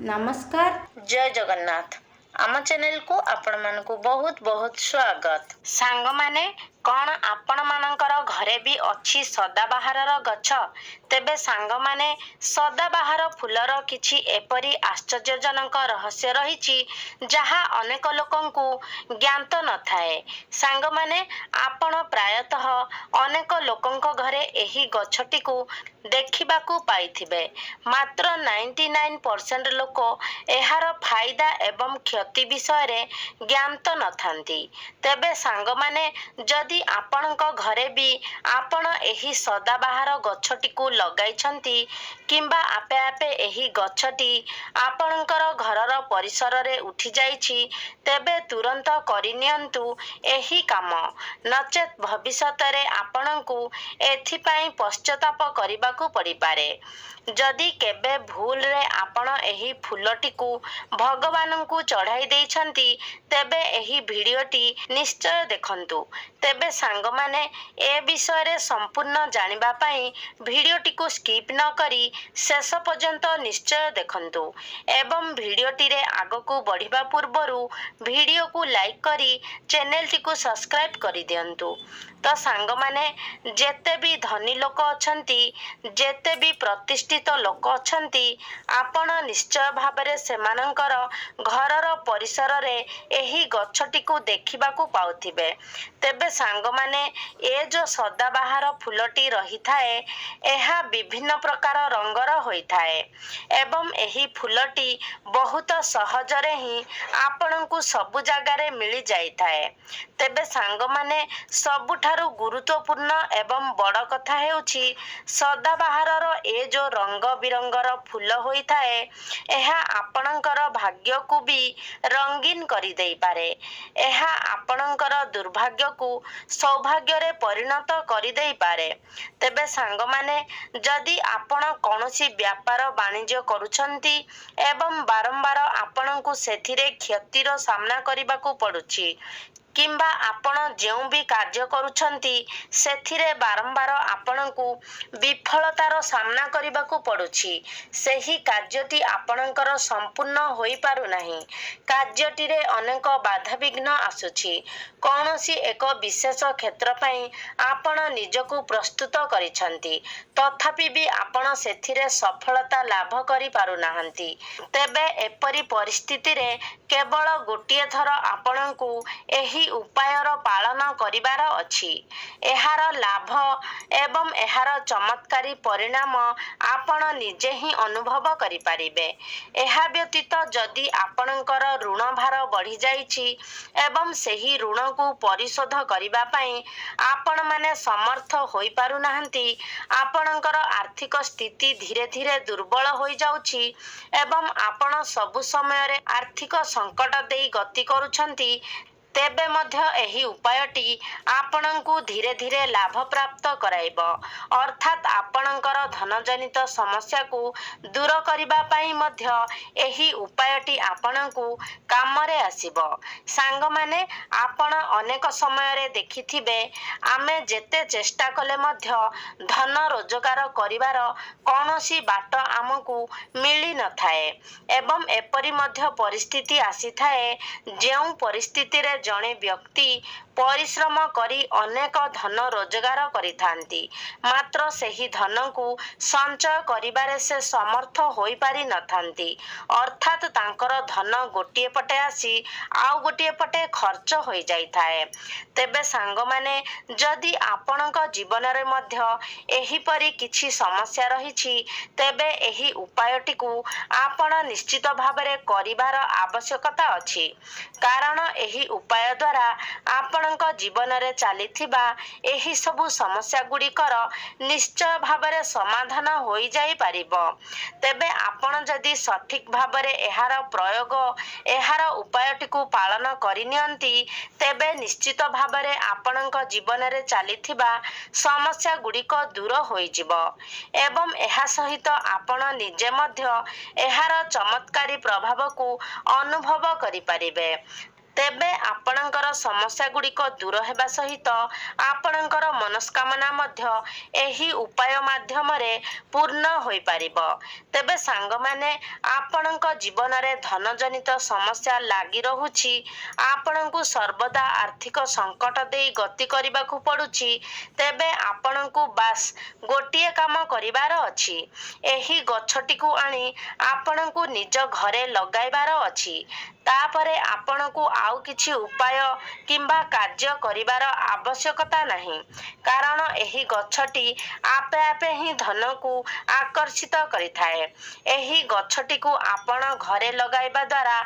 नमस्कार जय जगन्नाथ आम चैनल को आपण मानकु बहुत बहुत स्वागत। सांग माने कौन आपण मानकर घरे भी अच्छी सदाबाहार गछ तेबे सांग माने सदाबाहार फूलर किछि एपरी आश्चर्यजनक रहस्य रहिछि जहा अनेक लोकंकु ज्ञात न थाए। सांग माने आपण प्रायतः अनेक लोकंक घरे एही गछटिकु देखिबाकू पाइथिबे मात्र 99% लोक एहार फायदा एवं क्षति विषय ज्ञात न थांती। तेबे सांग माने जदि आपणक घरे भी आपण एही सदाबाहार गछटिकु लगाइछंती किंबा आपे आपे एही गछटी आपणकर घरर परिसर रे उठी जाइछि तेबे तुरंत करिनियंतु एही काम नचेत भविष्यत रे आपणकु एथिपाई पश्चाताप करिबाकू पड़िपारे। जदि केबे भूल रे आपण एही फूलटिकु भगवानंकु चढ़ाई देइछंती तेबे एही भिडियोटी निश्चय देखंतु। तेबे सांग माने ए विषय रे संपूर्ण जानिबा पाई भिडियोटिकु स्किप न करी शेष पर्यंत निश्चय देखंतु एवं भिडियोटी रे आगकू बढ़िबा पूर्वरु भिडियो को लाइक करी चैनल टिकु सब्सक्राइब करी दियंतु। तो सांग माने जेते भी धनी लोक अछंती जेते भी प्रतिष्ठित लोक अछंती आपण निश्चय भाबरे सेमानंकर घरर परिसर रे एही गछटिकु देखिबाकू पाउथिबे। तेबे सांग माने ए जो सदाबाहार फूलटी रही थाए एहा विभिन्न प्रकार रंगर होइथाए एवं एही फूलटी बहुत सहजरे ही आपणंकु सबु जगारे मिली जाइथाए। तेबे सांग माने सबुठारु गुरुत्वपूर्ण एवं बड़ कथा हेउछि सदाबाहारर ए जो रंग बिरंगर फूल होइथाए एहा आपणंकर भाग्य को भी रंगीन करि देई पारे। एहा आपणंकर दुर्भाग्य को सौभाग्य रे परिणत करि देई पारे। तेबे सांग माने जदि आपण कोनोसी व्यापार वाणिज्य करूछंती एवं बारंबार आपणंकु सेथिरे क्षतिर सामना करिबाकू पडुछि किंबा आपण जेउ भी कार्य करूछंती सेथिरे बारंबार आपणंकु विफलतार सामना करिबाकू पडुछि सेही कार्यटी आपणंकर संपूर्ण होई पारु नाही कार्यटी रे अनेक बाधा विघ्न आसुछि कोनोसी एक विशेष क्षेत्र पई आपण निजको प्रस्तुत करिछंती तथापि भी आपण सेथिरे सफलता लाभ करि पारु नाहंती। तेबे एपरी परिस्थिति रे केवल गोटिए थर आपणंकु एही उपायर पालन करिबार अछि। एहार लाभ एवं एहार चमत्कारी परिणाम आपण निजे ही अनुभव करि पारिबे। एहा व्यतीत जदि आपणकर ऋण भार बढ़ी जाइछि एवं सेही ऋण को परिशोध करिबा पई आपण माने समर्थ होई पारु नाहंती आपणकर आर्थिक स्थिति धीरे धीरे दुर्बल होई जाउछि एवं आपण सबु समय रे आर्थिक संकट देई गति करूछंती तेबे मध्य एही उपायटी आपणंकु धीरे धीरे लाभ प्राप्त कराइब अर्थात आपणंकर धनजनित समस्या को दूर करिबा पाई मध्य एही उपायटी आपणंकु कामरे आसीबो। सांग माने आपण अनेक समय रे देखिथिबे आमे जेते चेष्टा कले मध्य धन रोजगार करिवार कोनोसी बाट आमकु मिली न थाए एवं एपरी मध्य परिस्थिति आसी थाए जेउ परिस्थिति रे जणे व्यक्ति परिश्रम करी अनेक धन रोजगार करिथांती मात्र सेही धन को संचय करिबारे से समर्थ होई पारि न थांती अर्थात तांकर धन गोटिए पटे आसी आउ गोटिए पटे खर्च होई जाई थाए। तेबे सांग माने जदि आपणक जीवन रे मध्य एही परी किछि समस्या रहिछि तेबे एही उपायटी को आपण निश्चित भाबरे करिवार आवश्यकता अछि कारण एही उपाय द्वारा आपणक जीवन रे चालिथिबा एही सबु समस्या गुड़िकर निश्चय भाबरे समाधान होई जाई पारिबो। तेबे आपण जदि सठिक भाबरे एहार प्रयोग एहार उपायटी को पालन करिनियंती तेबे निश्चित भाबरे आपणक जीवन रे चालिथिबा समस्या गुड़िक दूर होई जिवो एवं एहा सहित आपण निजे मध्य एहार चमत्कारी प्रभाव को अनुभव करि पारिबे। ତେବେ ଆପଣଙ୍କର ସମସ୍ୟାଗୁଡ଼ିକ ଦୂର ହେବା ସହିତ ଆପଣଙ୍କର ମନସ୍କାମନା ମଧ୍ୟ ଏହି ଉପାୟ ମାଧ୍ୟମରେ ପୂର୍ଣ୍ଣ ହୋଇପାରିବ। ତେବେ ସାଙ୍ଗମାନେ, ଆପଣଙ୍କ ଜୀବନରେ ଧନଜନିତ ସମସ୍ୟା ଲାଗି ରହୁଛି, ଆପଣଙ୍କୁ ସର୍ବଦା ଆର୍ଥିକ ସଙ୍କଟ ଦେଇ ଗତି କରିବାକୁ ପଡୁଛି, ତେବେ ଆପଣଙ୍କୁ ବାସ୍ ଗୋଟିଏ କାମ କରିବାର ଅଛି। ଏହି ଗଛଟିକୁ ଆଣି ଆପଣଙ୍କୁ ନିଜ ଘରେ ଲଗାଇବାର ଅଛି। ତାପରେ ଆପଣଙ୍କୁ ଆଉ କିଛି ଉପାୟ କିମ୍ବା କାର୍ଯ୍ୟ କରିବାର ଆବଶ୍ୟକତା ନାହିଁ, କାରଣ ଏହି ଗଛଟି ଆପେ ଆପେ ହିଁ ଧନକୁ ଆକର୍ଷିତ କରିଥାଏ। ଏହି ଗଛଟିକୁ ଆପଣ ଘରେ ଲଗାଇବା ଦ୍ୱାରା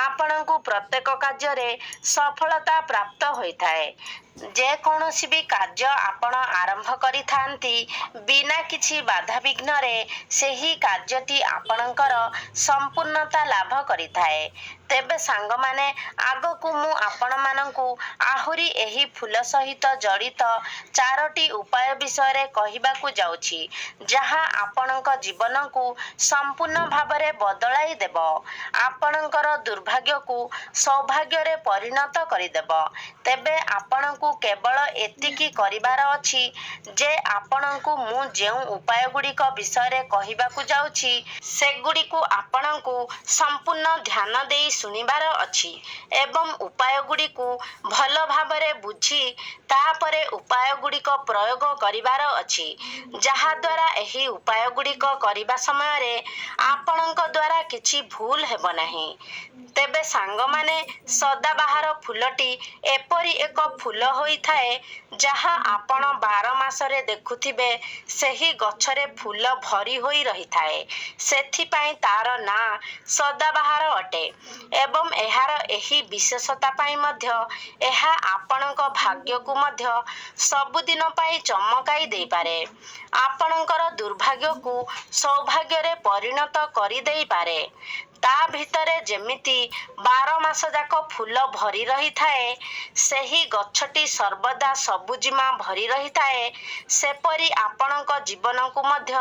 ଆପଣଙ୍କୁ ପ୍ରତ୍ୟେକ କାର୍ଯ୍ୟରେ ସଫଳତା ପ୍ରାପ୍ତ ହୋଇଥାଏ। ଯେକୌଣସି ବି କାର୍ଯ୍ୟ ଆପଣ ଆରମ୍ଭ କରିଥାନ୍ତି, ବିନା କିଛି ବାଧାବିଘ୍ନରେ ସେହି କାର୍ଯ୍ୟଟି ଆପଣଙ୍କର ସମ୍ପୂର୍ଣ୍ଣତା ଲାଭ କରିଥାଏ। ତେବେ ସାଙ୍ଗମାନେ, ଆଗକୁ ମୁଁ ଆପଣମାନଙ୍କୁ ଆହୁରି ଏହି ଫୁଲ ସହିତ ଜଡ଼ିତ 4ଟି ଉପାୟ ବିଷୟରେ କହିବାକୁ ଯାଉଛି, ଯାହା ଆପଣଙ୍କ ଜୀବନକୁ ସମ୍ପୂର୍ଣ୍ଣ ଭାବରେ ବଦଳାଇ ଦେବ। ଆପଣଙ୍କର ଦୁର୍ଭାଗ୍ୟକୁ ସୌଭାଗ୍ୟରେ ପରିଣତ କରିଦେବ। ତେବେ ଆପଣଙ୍କୁ କେବଳ ଏତିକି କରିବାର ଅଛି ଯେ ଆପଣଙ୍କୁ ମୁଁ ଯେଉଁ ଉପାୟଗୁଡ଼ିକ ବିଷୟରେ କହିବାକୁ ଯାଉଛି, ସେଗୁଡ଼ିକୁ ଆପଣଙ୍କୁ ସମ୍ପୂର୍ଣ୍ଣ ଧ୍ୟାନ ଦେଇ ଶୁଣିବାର ଅଛି ଏବଂ ଉପାୟଗୁଡ଼ିକୁ ଭଲ ଭାବରେ ବୁଝି ତାପରେ ଉପାୟଗୁଡ଼ିକ ପ୍ରୟୋଗ କରିବାର ଅଛି, ଯାହାଦ୍ୱାରା ଏହି ଉପାୟଗୁଡ଼ିକ କରିବା ସମୟରେ ଆପଣଙ୍କ ଦ୍ୱାରା କିଛି ଭୁଲ ହେବ ନାହିଁ। ତେବେ ସାଙ୍ଗମାନେ, ସଦାବାହାର ଫୁଲଟି ଏପରି ଏକ ଫୁଲ ହୋଇଥାଏ, ଯାହା ଆପଣ 12 ମାସରେ ଦେଖୁଥିବେ ସେହି ଗଛରେ ଫୁଲ ଭରି ହୋଇ ରହିଥାଏ। ସେଥିପାଇଁ ତାର ନାଁ ସଦାବାହାର ଅଟେ ଏବଂ ଏହାର ଏହି ବିଶେଷତା ପାଇଁ ମଧ୍ୟ ଏହା ଆପଣଙ୍କ ଭାଗ୍ୟକୁ ମଧ୍ୟ ସବୁଦିନ ପାଇଁ ଚମକାଇ ଦେଇପାରେ। ଆପଣଙ୍କର ଦୁର୍ଭାଗ୍ୟକୁ ସୌଭାଗ୍ୟରେ ପରିଣତ କରିଦେଇପାରେ। ତା ଭିତରେ ଯେମିତି 12 ମାସ ଯାକ ଫୁଲ ଭରି ରହିଥାଏ, ସେହି ଗଛଟି ସର୍ବଦା ସବୁଜିମା ଭରି ରହିଥାଏ, ସେପରି ଆପଣଙ୍କ ଜୀବନକୁ ମଧ୍ୟ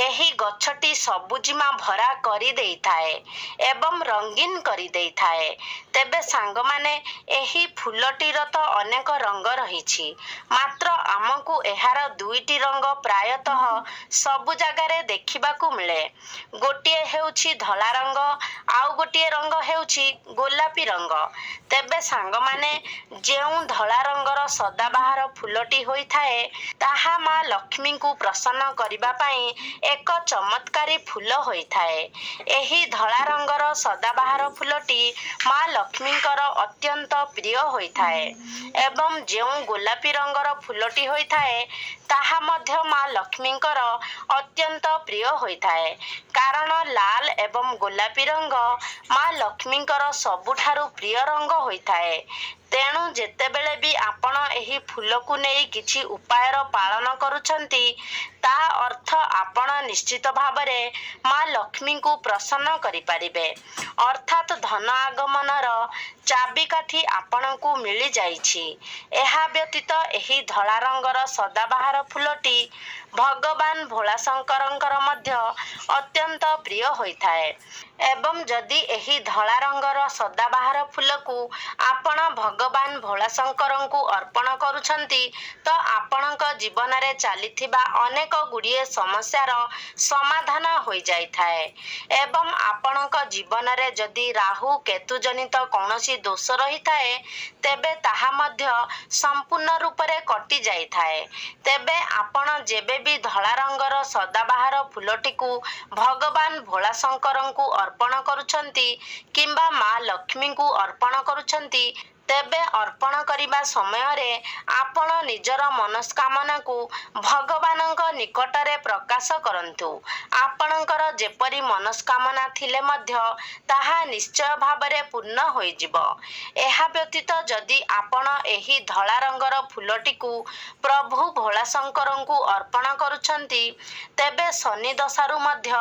ଏହି ଗଛଟି ସବୁଜିମା ଭରା କରିଦେଇଥାଏ ଏବଂ ରଙ୍ଗୀନ କରିଦେଇଥାଏ। ତେବେ ସାଙ୍ଗମାନେ, ଏହି ଫୁଲଟିର ତ ଅନେକ ରଙ୍ଗ ରହିଛି, ମାତ୍ର ଆମକୁ ଏହାର 2ଟି ରଙ୍ଗ ପ୍ରାୟତଃ ସବୁ ଜାଗାରେ ଦେଖିବାକୁ ମିଳେ। ଗୋଟିଏ ହେଉଛି ଧଳା ରଙ୍ଗ, ଆଉ ଗୋଟିଏ ରଙ୍ଗ ହେଉଛି ଗୋଲାପୀ ରଙ୍ଗ। ତେବେ ସାଙ୍ଗମାନେ, ଯେଉଁ ଧଳା ରଙ୍ଗର ସଦାବାହାର ଫୁଲଟି ହୋଇଥାଏ, ତାହା ମା ଲକ୍ଷ୍ମୀଙ୍କୁ ପ୍ରସନ୍ନ କରିବା ପାଇଁ ଏକ ଚମତ୍କାରୀ ଫୁଲ ହୋଇଥାଏ। ଏହି ଧଳା ରଙ୍ଗର ସଦାବାହାର ଫୁଲଟି ମା ଲକ୍ଷ୍ମୀଙ୍କର ଅତ୍ୟନ୍ତ ପ୍ରିୟ ହୋଇଥାଏ ଏବଂ ଯେଉଁ ଗୋଲାପୀ ରଙ୍ଗର ଫୁଲଟି ହୋଇଥାଏ, ତାହା ମଧ୍ୟ ମା ଲକ୍ଷ୍ମୀଙ୍କର ଅତ୍ୟନ୍ତ ପ୍ରିୟ ହୋଇଥାଏ, କାରଣ ଲାଲ ଏବଂ ଗୋଲାପୀ ରଙ୍ଗ ମା ଲକ୍ଷ୍ମୀଙ୍କର ସବୁଠାରୁ ପ୍ରିୟ ରଙ୍ଗ ହୋଇଥାଏ। ତେଣୁ ଯେତେବେଳେ ବି ଆପଣ ଏହି ଫୁଲକୁ ନେଇ କିଛି ଉପାୟର ପାଳନ କରୁଛନ୍ତି, ତା ଅର୍ଥ ଆପଣ ନିଶ୍ଚିତ ଭାବରେ ମା ଲକ୍ଷ୍ମୀଙ୍କୁ ପ୍ରସନ୍ନ କରିପାରିବେ, ଅର୍ଥାତ୍ ଧନ ଆଗମନର ଚାବିକାଠି ଆପଣଙ୍କୁ ମିଳିଯାଇଛି। ଏହା ବ୍ୟତୀତ ଏହି ଧଳା ରଙ୍ଗର ସଦାବାହାର ଫୁଲଟି ଭଗବାନ ଭୋଳାଶଙ୍କରଙ୍କର ମଧ୍ୟ ଅତ୍ୟନ୍ତ ପ୍ରିୟ ହୋଇଥାଏ ଏବଂ ଯଦି ଏହି ଧଳା ରଙ୍ଗର ସଦାବାହାର ଫୁଲକୁ ଆପଣ ଭଗବାନ ଭୋଳାଶଙ୍କରଙ୍କୁ ଅର୍ପଣ କରୁଛନ୍ତି, ତ ଆପଣଙ୍କ ଜୀବନରେ ଚାଲିଥିବା ଅନେକ ଗୁଡ଼ିଏ ସମସ୍ୟାର ସମାଧାନ ହୋଇଯାଇଥାଏ ଏବଂ ଆପଣଙ୍କ ଜୀବନରେ ଯଦି ରାହୁ କେତୁ ଜନିତ କୌଣସି ଦୋଷ ରହିଥାଏ, ତେବେ ତାହା ମଧ୍ୟ ସମ୍ପୂର୍ଣ୍ଣ ରୂପରେ କଟି ଯାଇଥାଏ। ତେବେ ଆପଣ ଯେବେ ବି ଧଳା ରଙ୍ଗର ସଦାବାହାର ଫୁଲଟିକୁ ଭଗବାନ ଭୋଳାଶଙ୍କରଙ୍କୁ ଅର୍ପଣ କରୁଛନ୍ତି କିମ୍ବା ମା ଲକ୍ଷ୍ମୀଙ୍କୁ ଅର୍ପଣ କରୁଛନ୍ତି, ତେବେ ଅର୍ପଣ କରିବା ସମୟରେ ଆପଣ ନିଜର ମନସ୍କାମନାକୁ ଭଗବାନଙ୍କ ନିକଟରେ ପ୍ରକାଶ କରନ୍ତୁ। ଆପଣଙ୍କର ଯେପରି ମନସ୍କାମନା ଥିଲେ ମଧ୍ୟ ତାହା ନିଶ୍ଚୟ ଭାବରେ ପୂର୍ଣ୍ଣ ହୋଇଯିବ। ଏହା ବ୍ୟତୀତ ଯଦି ଆପଣ ଏହି ଧଳା ରଙ୍ଗର ଫୁଲଟିକୁ ପ୍ରଭୁ ଭୋଳାଶଙ୍କରଙ୍କୁ ଅର୍ପଣ କରୁଛନ୍ତି, ତେବେ ଶନି ଦଶାରୁ ମଧ୍ୟ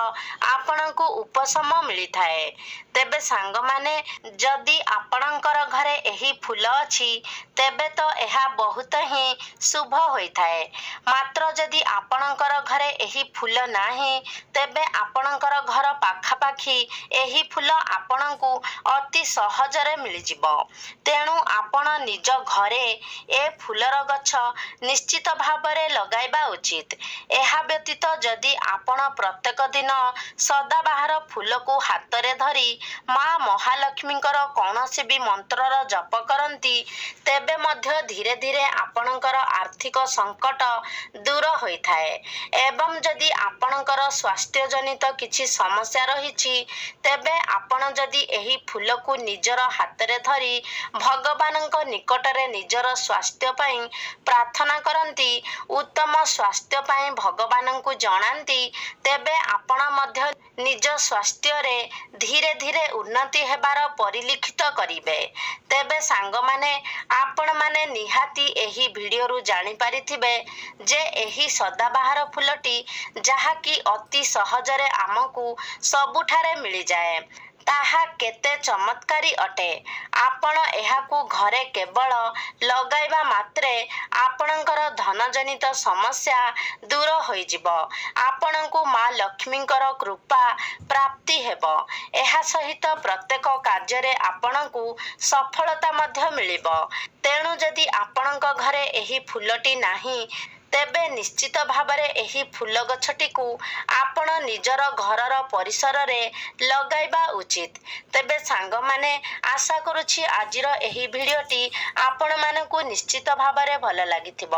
ଆପଣଙ୍କୁ ଉପଶମ ମିଳିଥାଏ। ତେବେ ସାଙ୍ଗମାନେ, ଯଦି ଆପଣଙ୍କର ଘରେ ଏହି ଫୁଲ ଅଛି ତେବେ ତ ଏହା ବହୁତ ହିଁ ଶୁଭ ହୋଇଥାଏ। ମାତ୍ର ଯଦି ଆପଣଙ୍କର ଘରେ ଏହି ଫୁଲ ନାହିଁ ତେବେ ଆପଣଙ୍କର ଘର ପାଖାପାଖି ଏହି ଫୁଲ ଆପଣଙ୍କୁ ଅତି ସହଜରେ ମିଳିଯିବ। ତେଣୁ ଆପଣ ନିଜ ଘରେ ଏ ଫୁଲର ଗଛ ନିଶ୍ଚିତ ଭାବରେ ଲଗାଇବା ଉଚିତ। ଏହା ବ୍ୟତୀତ ଯଦି ଆପଣ ପ୍ରତ୍ୟେକ ଦିନ ସଦାବାହାର ଫୁଲକୁ ହାତରେ ଧରି ମା ମହାଲକ୍ଷ୍ମୀଙ୍କର କୌଣସି ବି ମନ୍ତ୍ରର ଜପ କରନ୍ତି ତେବେ ମଧ୍ୟ ଧୀରେ ଧୀରେ ଆପଣଙ୍କର ଆର୍ଥିକ ସଙ୍କଟ ଦୂର ହୋଇଥାଏ। ଏବଂ ଯଦି ଆପଣଙ୍କର ସ୍ୱାସ୍ଥ୍ୟଜନିତ କିଛି ସମସ୍ୟା ରହିଛି ତେବେ ଆପଣ ଯଦି ଏହି ଫୁଲକୁ ନିଜର ହାତରେ ଧରି ଭଗବାନଙ୍କ ନିକଟରେ ନିଜର ସ୍ୱାସ୍ଥ୍ୟ ପାଇଁ ପ୍ରାର୍ଥନା କରନ୍ତି, ଉତ୍ତମ ସ୍ୱାସ୍ଥ୍ୟ ପାଇଁ ଭଗବାନଙ୍କୁ ଜଣାନ୍ତି, ତେବେ ଆପଣ ମଧ୍ୟ ନିଜ ସ୍ୱାସ୍ଥ୍ୟରେ ଧୀରେ ଧୀରେ ଉନ୍ନତି ହେବାର ପରିଲକ୍ଷିତ କରିବେ। ତେବେ ସାଙ୍ଗମାନେ, ଆପଣମାନେ ନିହାତି ଏହି ଭିଡ଼ିଓରୁ ଜାଣିପାରିଥିବେ ଯେ ଏହି ସଦାବାହାର ଫୁଲଟି ଯାହାକି ଅତି ସହଜରେ ଆମକୁ ସବୁଠାରେ ମିଳିଯାଏ ତାହା କେତେ ଚମତ୍କାରୀ ଅଟେ। ଆପଣ ଏହାକୁ ଘରେ କେବଳ ଲଗାଇବା ମାତ୍ରେ ଆପଣଙ୍କର ଧନଜନିତ ସମସ୍ୟା ଦୂର ହୋଇଯିବ। ଆପଣଙ୍କୁ ମା ଲକ୍ଷ୍ମୀଙ୍କର କୃପା ପ୍ରାପ୍ତି ହେବ। ଏହା ସହିତ ପ୍ରତ୍ୟେକ କାର୍ଯ୍ୟରେ ଆପଣଙ୍କୁ ସଫଳତା ମଧ୍ୟ ମିଳିବ। ତେଣୁ ଯଦି ଆପଣଙ୍କ ଘରେ ଏହି ଫୁଲଟି ନାହିଁ ତେବେ ନିଶ୍ଚିତ ଭାବରେ ଏହି ଫୁଲ ଗଛଟିକୁ ଆପଣ ନିଜର ଘରର ପରିସରରେ ଲଗାଇବା ଉଚିତ। ତେବେ ସାଙ୍ଗମାନେ, ଆଶା କରୁଛି ଆଜିର ଏହି ଭିଡ଼ିଓଟି ଆପଣମାନଙ୍କୁ ନିଶ୍ଚିତ ଭାବରେ ଭଲ ଲାଗିଥିବ।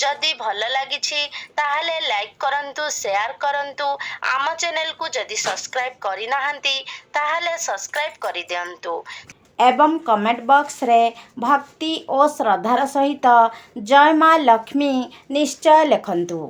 ଯଦି ଭଲ ଲାଗିଛି ତାହେଲେ ଲାଇକ୍ କରନ୍ତୁ, ସେୟାର କରନ୍ତୁ। ଆମ ଚ୍ୟାନେଲକୁ ଯଦି ସବସ୍କ୍ରାଇବ୍ କରିନାହାନ୍ତି ତାହେଲେ ସବସ୍କ୍ରାଇବ୍ କରିଦିଅନ୍ତୁ। ଏବଂ କମେଣ୍ଟ ବକ୍ସରେ ଭକ୍ତି ଓ ଶ୍ରଦ୍ଧାର ସହିତ ଜୟ ମା ଲକ୍ଷ୍ମୀ ନିଶ୍ଚୟ ଲେଖନ୍ତୁ।